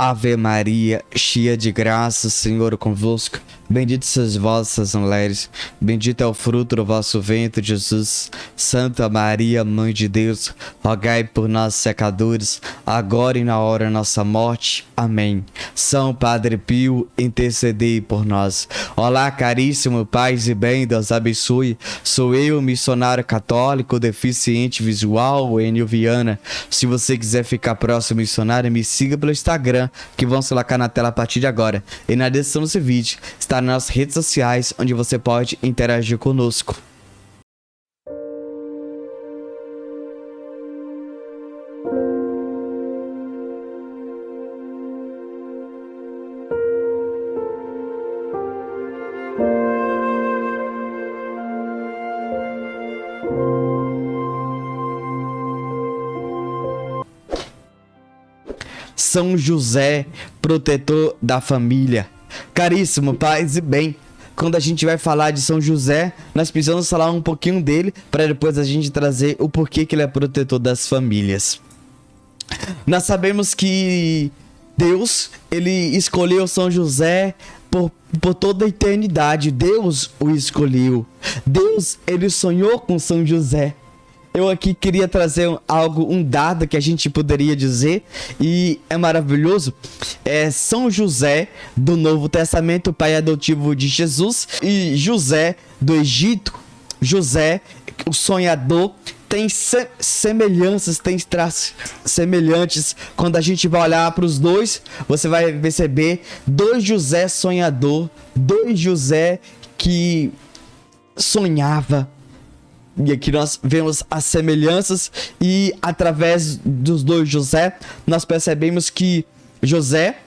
Ave Maria, cheia de graça, o Senhor é convosco. Bendita sois vós, essas mulheres, bendito é o fruto do vosso ventre, Jesus. Santa Maria, Mãe de Deus, rogai por nós, pecadores, agora e na hora da nossa morte. Amém. São Padre Pio, intercedei por nós. Olá, caríssimo paz e bem, Deus abençoe. Sou eu, missionário católico, deficiente visual, Enio Viana. Se você quiser ficar próximo missionário, me siga pelo Instagram, que vão se colocar na tela a partir de agora. E na descrição desse vídeo está nas nossas redes sociais, onde você pode interagir conosco. São José, protetor da família. Caríssimo paz e bem, quando a gente vai falar de São José, nós precisamos falar um pouquinho dele para depois a gente trazer o porquê que ele é protetor das famílias. Nós sabemos que Deus, ele escolheu São José por toda a eternidade. Deus o escolheu. Deus, ele sonhou com São José. Eu aqui queria trazer um dado que a gente poderia dizer, e é maravilhoso. É São José do Novo Testamento, pai adotivo de Jesus, e José do Egito. José, o sonhador, tem semelhanças, tem traços semelhantes. Quando a gente vai olhar para os dois, você vai perceber dois José sonhador, dois José que sonhava. E aqui nós vemos as semelhanças, e através dos dois José, nós percebemos que José,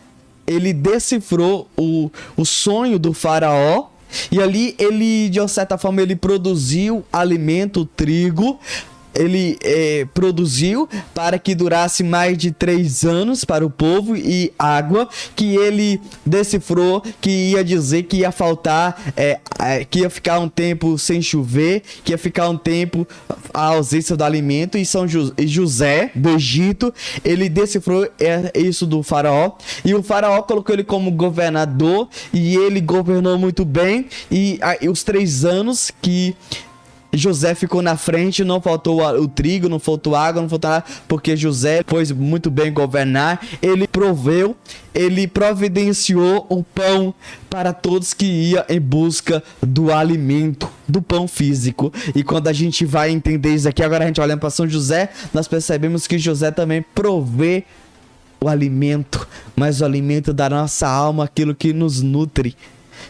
ele decifrou o sonho do faraó, e ali ele, de uma certa forma, ele produziu alimento, trigo. Ele produziu para que durasse mais de 3 anos para o povo, e água que ele decifrou que ia dizer que ia faltar, que ia ficar um tempo sem chover, que ia ficar um tempo a ausência do alimento. E José do Egito, ele decifrou isso do faraó, e o faraó colocou ele como governador, e ele governou muito bem. E os 3 anos que José ficou na frente, não faltou o trigo, não faltou água, não faltou nada, porque José foi muito bem governar. Ele proveu, ele providenciou o pão para todos que iam em busca do alimento, do pão físico. E quando a gente vai entender isso aqui, agora a gente olhando para São José, nós percebemos que José também provê o alimento, mas o alimento da nossa alma, aquilo que nos nutre.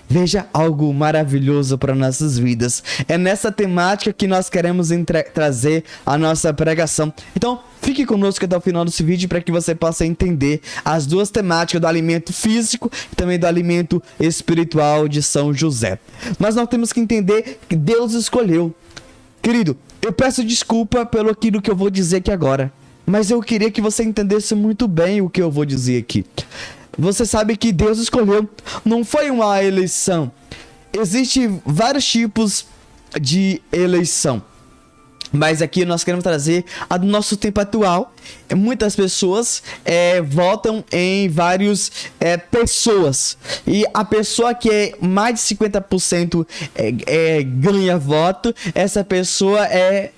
Veja algo maravilhoso para nossas vidas. É nessa temática que nós queremos trazer a nossa pregação. Então, fique conosco até o final desse vídeo para que você possa entender as duas temáticas do alimento físico e também do alimento espiritual de São José. Mas nós temos que entender que Deus escolheu. Querido, eu peço desculpa pelo aquilo que eu vou dizer aqui agora, mas eu queria que você entendesse muito bem o que eu vou dizer aqui. Você sabe que Deus escolheu, não foi uma eleição. Existem vários tipos de eleição, mas aqui nós queremos trazer a do nosso tempo atual. Muitas pessoas votam em várias pessoas, e a pessoa que é mais de 50% ganha voto, essa pessoa é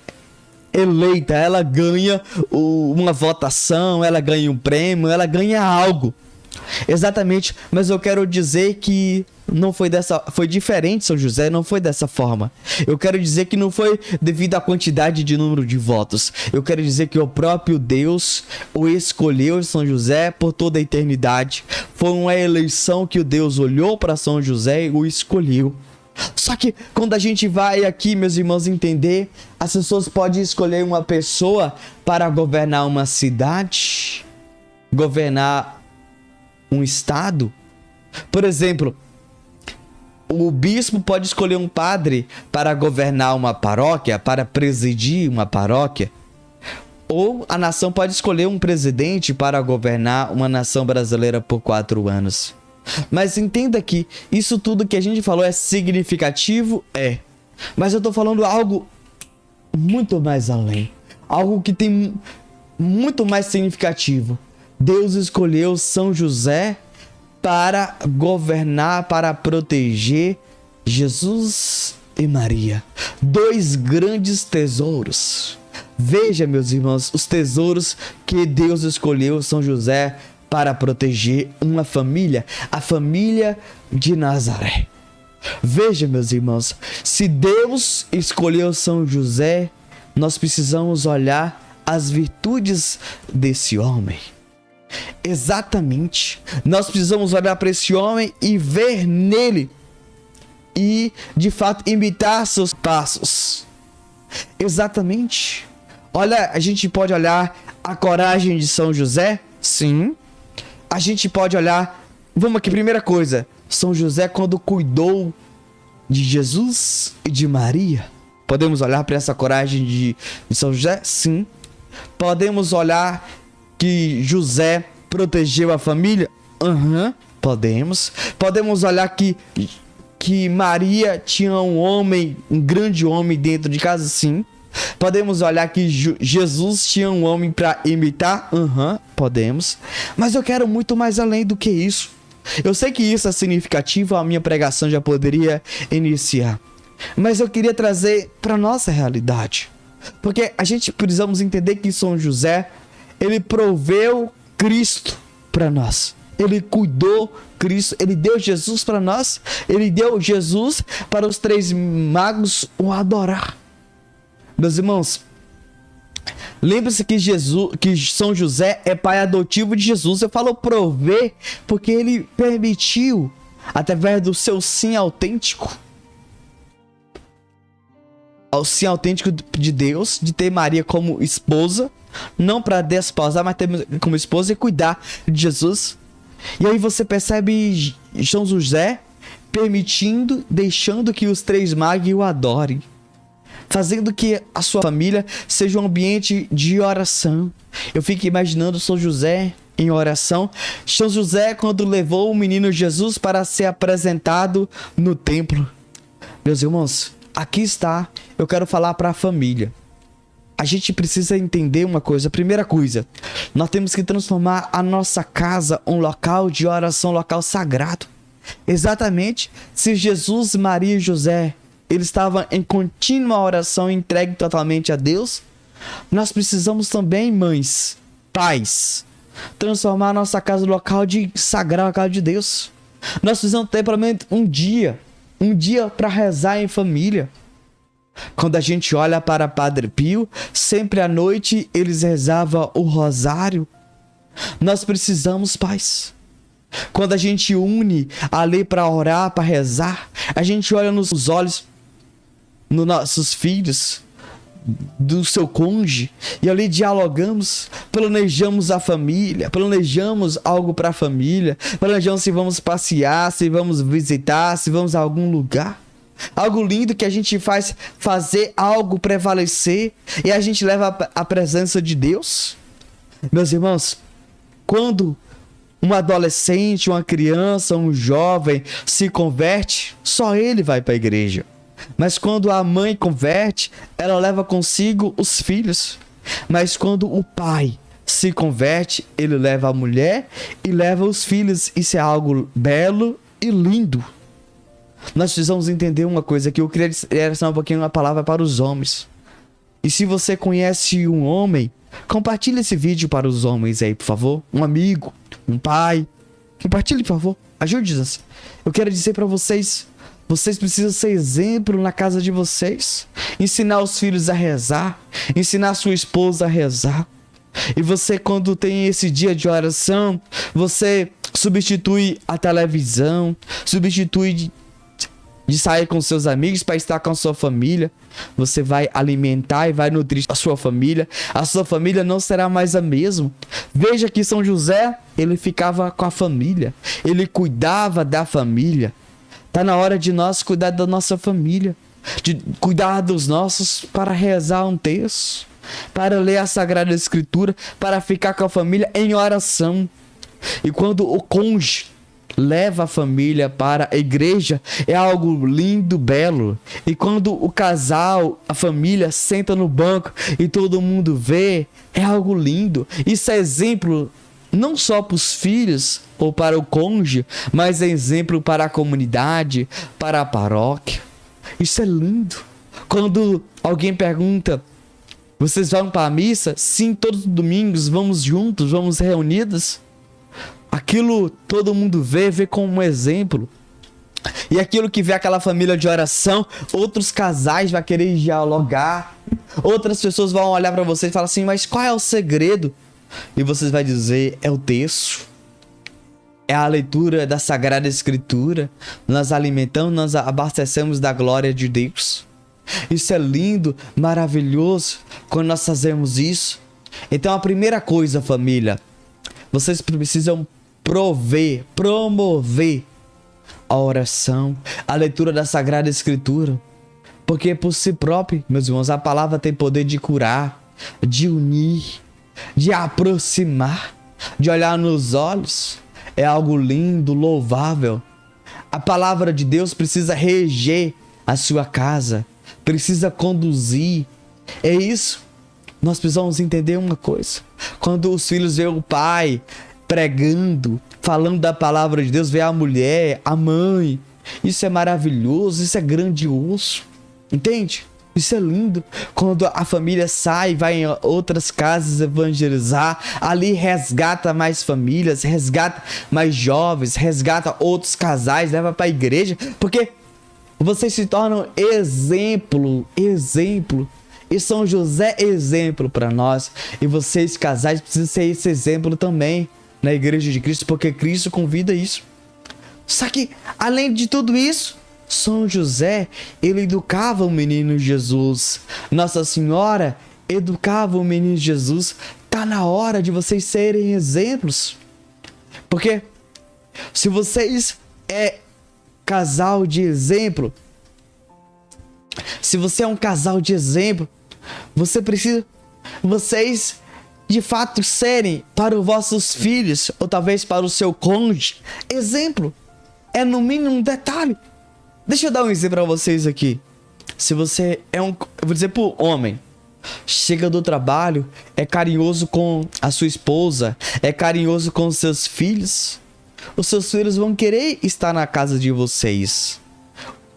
eleita, ela ganha uma votação, ela ganha um prêmio, ela ganha algo. Exatamente, mas eu quero dizer que não foi foi diferente. São José não foi dessa forma. Eu quero dizer que não foi devido à quantidade de número de votos. Eu quero dizer que o próprio Deus o escolheu, São José, por toda a eternidade. Foi uma eleição que o Deus olhou para São José e o escolheu. Só que quando a gente vai aqui, meus irmãos, entender, as pessoas podem escolher uma pessoa para governar uma cidade, governar um estado. Por exemplo, o bispo pode escolher um padre para governar uma paróquia, para presidir uma paróquia. Ou a nação pode escolher um presidente para governar uma nação brasileira por 4 anos. Mas entenda que isso tudo que a gente falou é significativo, mas eu tô falando algo muito mais além. Algo que tem muito mais significativo. Deus escolheu São José para governar, para proteger Jesus e Maria. Dois grandes tesouros. Veja, meus irmãos, os tesouros que Deus escolheu São José para proteger uma família, a família de Nazaré. Veja, meus irmãos, se Deus escolheu São José, nós precisamos olhar as virtudes desse homem. Exatamente. Nós precisamos olhar para esse homem e ver nele e, de fato, imitar seus passos. Exatamente. Olha, a gente pode olhar a coragem de São José? Sim. A gente pode olhar... Vamos aqui, primeira coisa. São José, quando cuidou de Jesus e de Maria. Podemos olhar para essa coragem de São José? Sim. Podemos olhar que José protegeu a família? Podemos. Podemos olhar que Maria tinha um grande homem dentro de casa? Sim. Podemos olhar que Jesus tinha um homem para imitar? Podemos. Mas eu quero muito mais além do que isso. Eu sei que isso é significativo, a minha pregação já poderia iniciar. Mas eu queria trazer para nossa realidade. Porque a gente precisamos entender que São José, ele proveu Cristo para nós. Ele cuidou Cristo, ele deu Jesus para nós. Ele deu Jesus para os 3 magos o adorar. Meus irmãos, lembre-se que São José é pai adotivo de Jesus. Eu falo prover porque ele permitiu, através do seu sim autêntico, ao sim autêntico de Deus, de ter Maria como esposa, não para desposar, mas ter como esposa e cuidar de Jesus. E aí você percebe São José permitindo, deixando que os 3 magos o adorem, fazendo que a sua família seja um ambiente de oração. Eu fico imaginando São José em oração. São José quando levou o menino Jesus para ser apresentado no templo. Meus irmãos, aqui está, eu quero falar para a família. A gente precisa entender uma coisa. Primeira coisa, nós temos que transformar a nossa casa um local de oração, um local sagrado. Exatamente, se Jesus, Maria e José, eles estavam em contínua oração, entregue totalmente a Deus, nós precisamos também, mães, pais, transformar a nossa casa no local de sagrado, local de Deus. Nós precisamos ter pelo menos um dia para rezar em família. Quando a gente olha para Padre Pio, sempre à noite eles rezavam o rosário. Nós precisamos, pais. Quando a gente une ali para orar, para rezar, a gente olha nos olhos nos nossos filhos, do seu cônjuge, e ali dialogamos, planejamos a família, planejamos algo para a família, planejamos se vamos passear, se vamos visitar, se vamos a algum lugar. Algo lindo que a gente faz fazer algo prevalecer e a gente leva a presença de Deus. Meus irmãos, quando um adolescente, uma criança, um jovem se converte, só ele vai para a igreja. Mas quando a mãe converte, ela leva consigo os filhos. Mas quando o pai se converte, ele leva a mulher e leva os filhos. Isso é algo belo e lindo. Nós precisamos entender uma coisa, que eu queria direcionar um pouquinho a palavra para os homens. E se você conhece um homem, compartilhe esse vídeo para os homens aí, por favor. Um amigo, um pai. Compartilhe, por favor. Ajude-nos. Eu quero dizer para vocês, vocês precisam ser exemplo na casa de vocês. Ensinar os filhos a rezar. Ensinar sua esposa a rezar. E você, quando tem esse dia de oração, você substitui a televisão, substitui de sair com seus amigos para estar com a sua família. Você vai alimentar e vai nutrir a sua família. A sua família não será mais a mesma. Veja que São José, ele ficava com a família. Ele cuidava da família. Está na hora de nós cuidar da nossa família. De cuidar dos nossos para rezar um texto. Para ler a Sagrada Escritura. Para ficar com a família em oração. E quando o cônjuge leva a família para a igreja, é algo lindo, belo. E quando o casal, a família, senta no banco e todo mundo vê, é algo lindo. Isso é exemplo não só para os filhos ou para o cônjuge, mas é exemplo para a comunidade, para a paróquia. Isso é lindo. Quando alguém pergunta: vocês vão para a missa? Sim, todos os domingos, vamos juntos, vamos reunidos. Aquilo todo mundo vê como um exemplo. E aquilo que vê aquela família de oração, outros casais vão querer dialogar. Outras pessoas vão olhar para você e falar assim: mas qual é o segredo? E vocês vão dizer: é o texto. É a leitura da Sagrada Escritura. Nós alimentamos, nós abastecemos da glória de Deus. Isso é lindo, maravilhoso quando nós fazemos isso. Então a primeira coisa, família, vocês precisam promover a oração, a leitura da Sagrada Escritura. Porque por si próprio, meus irmãos, a palavra tem poder de curar, de unir, de aproximar, de olhar nos olhos. É algo lindo, louvável. A palavra de Deus precisa reger a sua casa, precisa conduzir. É isso. Nós precisamos entender uma coisa. Quando os filhos veem o pai pregando, falando da palavra de Deus, vê a mulher, a mãe. Isso é maravilhoso, isso é grandioso. Entende? Isso é lindo. Quando a família sai, vai em outras casas evangelizar, ali resgata mais famílias, resgata mais jovens, resgata outros casais, leva para a igreja, porque vocês se tornam exemplo. E São José é exemplo para nós. E vocês, casais, precisam ser esse exemplo também na Igreja de Cristo, porque Cristo convida isso. Só que, além de tudo isso, São José, ele educava o menino Jesus. Nossa Senhora educava o menino Jesus. Tá na hora de vocês serem exemplos. Porque se vocês é casal de exemplo, se você é um casal de exemplo, vocês de fato serem para os vossos filhos, ou talvez para o seu cônjuge, exemplo. É no mínimo um detalhe. Deixa eu dar um exemplo para vocês aqui. Se você é eu vou dizer pro homem, chega do trabalho, é carinhoso com a sua esposa, é carinhoso com os seus filhos, os seus filhos vão querer estar na casa de vocês.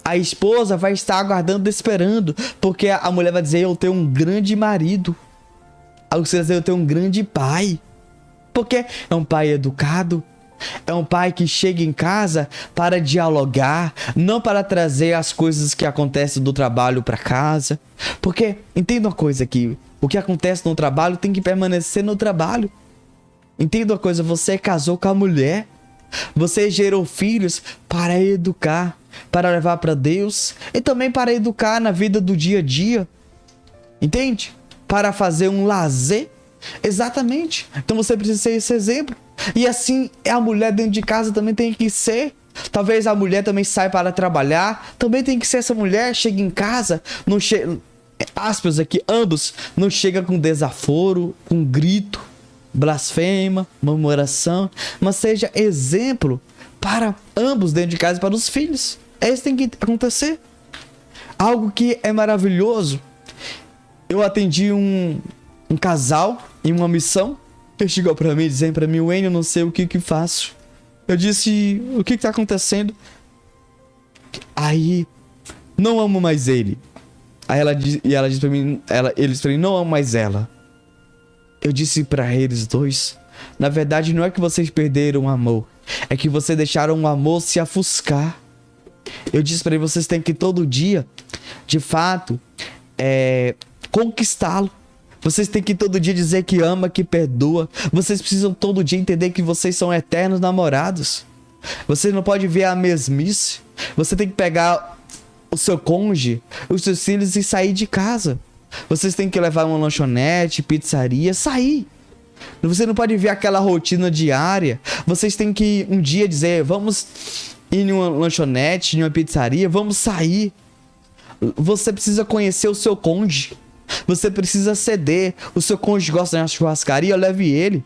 A esposa vai estar aguardando, esperando, porque a mulher vai dizer: eu tenho um grande marido. Aí você vai dizer: eu tenho um grande pai. Porque é um pai educado. É um pai que chega em casa para dialogar, não para trazer as coisas que acontecem do trabalho para casa. Porque, entenda uma coisa aqui, o que acontece no trabalho tem que permanecer no trabalho. Entenda uma coisa, você casou com a mulher, você gerou filhos para educar, para levar para Deus e também para educar na vida do dia a dia. Entende? Para fazer um lazer. Exatamente. Então você precisa ser esse exemplo. E assim a mulher dentro de casa também tem que ser. Talvez a mulher também saia para trabalhar. Também tem que ser essa mulher. Chega em casa, não chega, aspas aqui, ambos, não chega com desaforo, com grito, blasfema, murmuração, mas seja exemplo para ambos dentro de casa e para os filhos. É isso que tem que acontecer. Algo que é maravilhoso. Eu atendi um casal em uma missão. Ele chegou pra mim dizendo pra mim: Wayne, eu não sei o que faço. Eu disse: o que tá acontecendo? Aí, não amo mais ele. Aí ela disse pra mim, eles pra mim: não amo mais ela. Eu disse pra eles dois: na verdade não é que vocês perderam o amor, é que vocês deixaram o amor se ofuscar. Eu disse pra eles: vocês têm que todo dia, de fato, conquistá-lo. Vocês têm que todo dia dizer que ama, que perdoa. Vocês precisam todo dia entender que vocês são eternos namorados. Você não pode ver a mesmice. Você tem que pegar o seu cônjuge, os seus filhos e sair de casa. Vocês têm que levar uma lanchonete, pizzaria, sair. Você não pode ver aquela rotina diária. Vocês têm que um dia dizer: vamos ir em uma lanchonete, em uma pizzaria, vamos sair. Você precisa conhecer o seu cônjuge. Você precisa ceder. O seu cônjuge gosta de uma churrascaria, leve ele.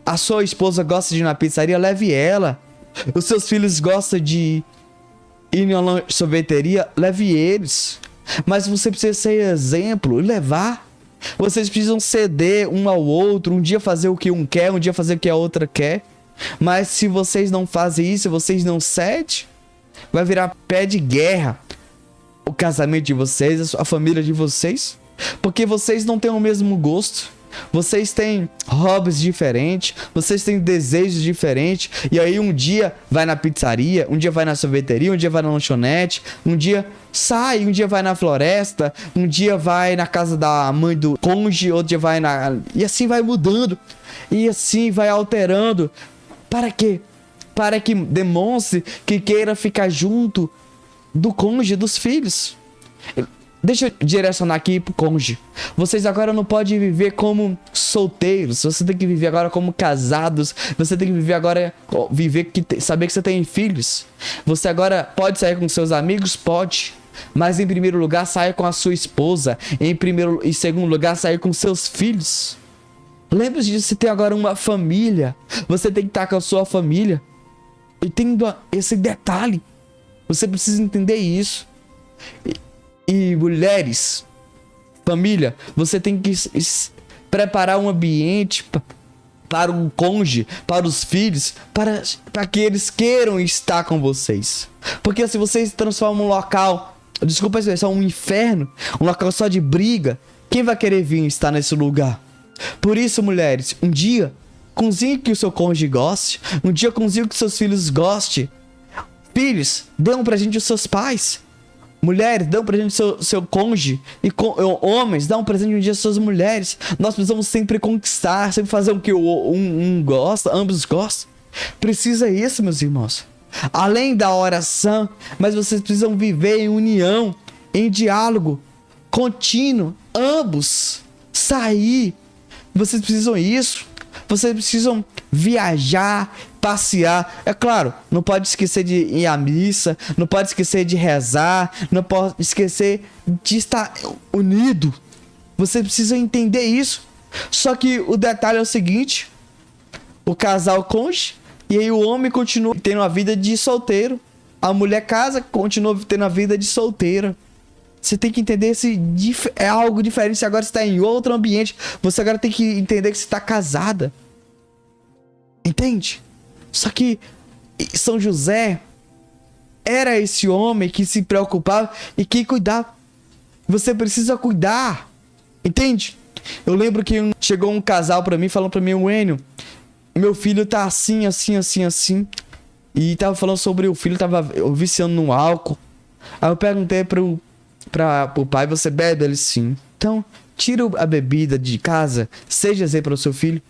A sua esposa gosta de ir na pizzaria, leve ela. Os seus filhos gostam de ir em uma sorveteria, leve eles. Mas você precisa ser exemplo e levar. Vocês precisam ceder um ao outro, um dia fazer o que um quer, um dia fazer o que a outra quer. Mas se vocês não fazem isso, vocês não cedem, vai virar pé de guerra o casamento de vocês, a família de vocês. Porque vocês não têm o mesmo gosto. Vocês têm hobbies diferentes, vocês têm desejos diferentes. E aí um dia vai na pizzaria, um dia vai na sorveteria, um dia vai na lanchonete, um dia sai, um dia vai na floresta, um dia vai na casa da mãe do cônjuge, outro dia vai na... E assim vai mudando, e assim vai alterando. Para quê? Para que demonstre que queira ficar junto do cônjuge, dos filhos. Deixa eu direcionar aqui pro cônjuge. Vocês agora não podem viver como solteiros. Você tem que viver agora como casados. Você tem que viver agora... saber que você tem filhos. Você agora pode sair com seus amigos? Pode. Mas em primeiro lugar, saia com a sua esposa. Em segundo lugar, saia com seus filhos. Lembre-se de você ter agora uma família. Você tem que estar com a sua família. E tendo esse detalhe. Você precisa entender isso. E mulheres, família, você tem que preparar um ambiente para o cônjuge, para os filhos, para que eles queiram estar com vocês. Porque se vocês transformam um local, desculpa a expressão, um inferno, um local só de briga, quem vai querer vir estar nesse lugar? Por isso, mulheres, um dia, cozinhe que o seu cônjuge goste, um dia cozinhe que seus filhos gostem. Filhos, dê um presente aos seus pais. Mulheres, dão um presente ao seu cônjuge. E homens, dão um presente um dia às suas mulheres. Nós precisamos sempre conquistar, sempre fazer o que um gosta, ambos gostam. Precisa isso, meus irmãos. Além da oração, mas vocês precisam viver em união, em diálogo contínuo, ambos. Sair. Vocês precisam isso. Vocês precisam viajar, passear. É claro, não pode esquecer de ir à missa, não pode esquecer de rezar, não pode esquecer de estar unido. Vocês precisam entender isso. Só que o detalhe é o seguinte: o casal cônjuge, e aí o homem continua tendo a vida de solteiro, a mulher casa, continua tendo a vida de solteira. Você tem que entender é algo diferente. Você agora está em outro ambiente. Você agora tem que entender que você está casada. Entende? Só que São José era esse homem que se preocupava e que cuidava. Você precisa cuidar. Entende? Eu lembro que chegou um casal pra mim, falando pra mim: Wênio, meu filho tá assim, assim, assim, assim. E tava falando sobre o filho, tava viciando no álcool. Aí eu perguntei pro pai: você bebe? Ele: sim. Então, tira a bebida de casa, seja exemplo pro seu filho.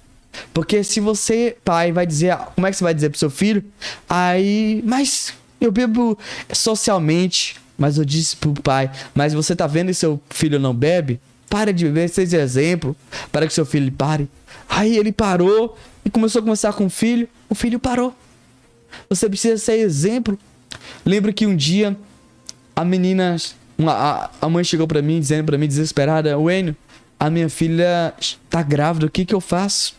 Porque se você, pai, vai dizer... Como é que você vai dizer pro seu filho? Aí... Mas eu bebo socialmente. Mas eu disse pro pai: mas você tá vendo que seu filho não bebe? Para de beber, seja exemplo, para que seu filho pare. Aí ele parou e começou a conversar com o filho parou. Você precisa ser exemplo. Lembro que um dia a menina... A mãe chegou pra mim, dizendo pra mim, desesperada: Wênio, a minha filha tá grávida, o que eu faço?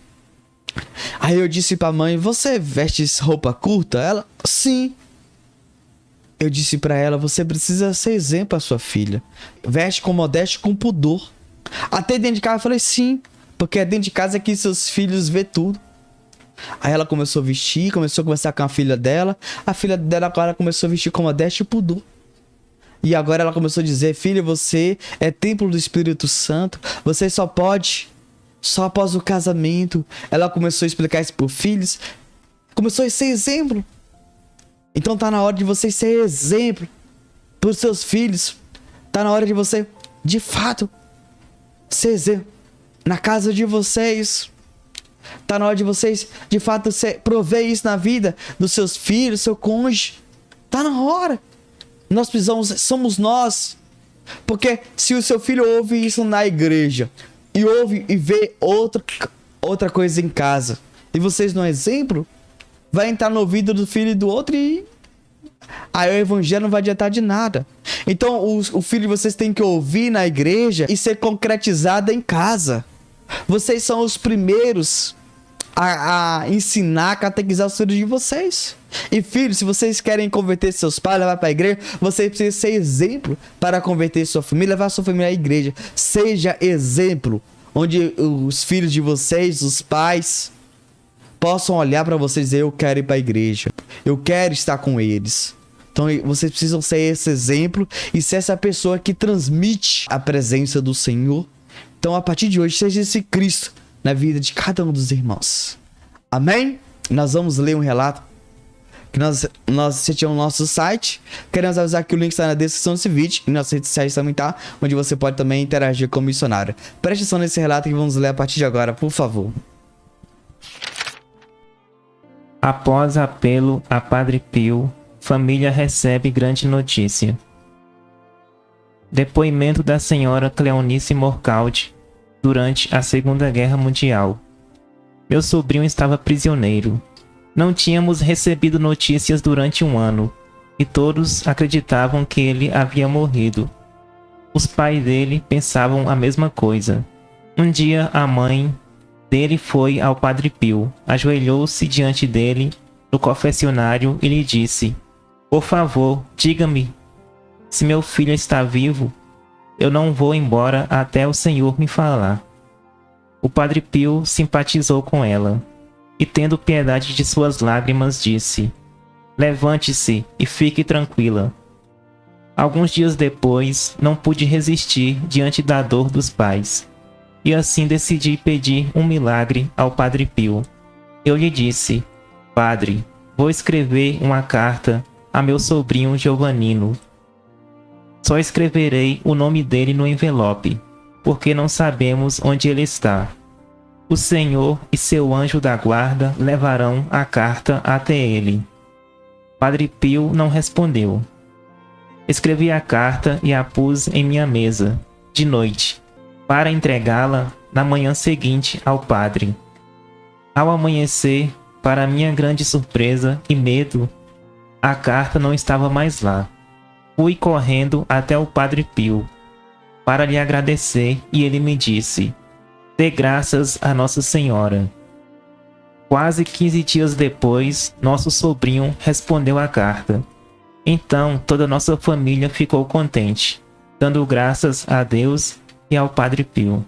Aí eu disse pra mãe: você veste roupa curta? Ela: sim. Eu disse pra ela: você precisa ser exemplo à sua filha. Veste com modéstia e com pudor. Até dentro de casa eu falei: sim, porque é dentro de casa que seus filhos vê tudo. Aí ela começou a vestir, começou a conversar com a filha dela. A filha dela agora começou a vestir com modéstia e pudor. E agora ela começou a dizer: filha, você é templo do Espírito Santo. Você só pode... Só após o casamento. Ela começou a explicar isso para os filhos. Começou a ser exemplo. Então tá na hora de você ser exemplo para os seus filhos. Tá na hora de você, de fato, ser exemplo na casa de vocês. Tá na hora de vocês, de fato, prover isso na vida dos seus filhos, seu cônjuge. Tá na hora. Nós precisamos, somos nós. Porque se o seu filho ouve isso na igreja e ouve e vê outra coisa em casa, e vocês não é exemplo, vai entrar no ouvido do filho e do outro e aí o evangelho não vai adiantar de nada. Então o filho de vocês tem que ouvir na igreja e ser concretizado em casa. Vocês são os primeiros a ensinar, a catequizar os filhos de vocês. E filhos, se vocês querem converter seus pais, levar para a igreja, você precisa ser exemplo para converter sua família, levar sua família à igreja. Seja exemplo, onde os filhos de vocês, os pais, possam olhar para vocês e dizer: eu quero ir para a igreja, eu quero estar com eles. Então vocês precisam ser esse exemplo e ser essa pessoa que transmite a presença do Senhor. Então a partir de hoje, seja esse Cristo na vida de cada um dos irmãos. Amém? Nós vamos ler um relato que nós assistimos no nosso site. Queremos avisar que o link está na descrição desse vídeo e nossas redes sociais também tá, onde você pode também interagir com o missionário. Preste atenção nesse relato que vamos ler a partir de agora, por favor. Após apelo a Padre Pio, família recebe grande notícia. Depoimento da senhora Cleonice Morcaldi durante a Segunda Guerra Mundial. Meu sobrinho estava prisioneiro. Não tínhamos recebido notícias durante um ano, e todos acreditavam que ele havia morrido. Os pais dele pensavam a mesma coisa. Um dia a mãe dele foi ao Padre Pio, ajoelhou-se diante dele no confessionário e lhe disse: por favor, diga-me, se meu filho está vivo, eu não vou embora até o Senhor me falar. O Padre Pio simpatizou com ela, e tendo piedade de suas lágrimas, disse: levante-se e fique tranquila. Alguns dias depois, não pude resistir diante da dor dos pais, e assim decidi pedir um milagre ao Padre Pio. Eu lhe disse: Padre, vou escrever uma carta a meu sobrinho Giovannino. Só escreverei o nome dele no envelope, porque não sabemos onde ele está. O Senhor e seu anjo da guarda levarão a carta até ele. Padre Pio não respondeu. Escrevi a carta e a pus em minha mesa, de noite, para entregá-la na manhã seguinte ao padre. Ao amanhecer, para minha grande surpresa e medo, a carta não estava mais lá. Fui correndo até o Padre Pio para lhe agradecer e ele me disse: dê graças a Nossa Senhora. Quase 15 dias depois, nosso sobrinho respondeu à carta. Então toda a nossa família ficou contente, dando graças a Deus e ao Padre Pio.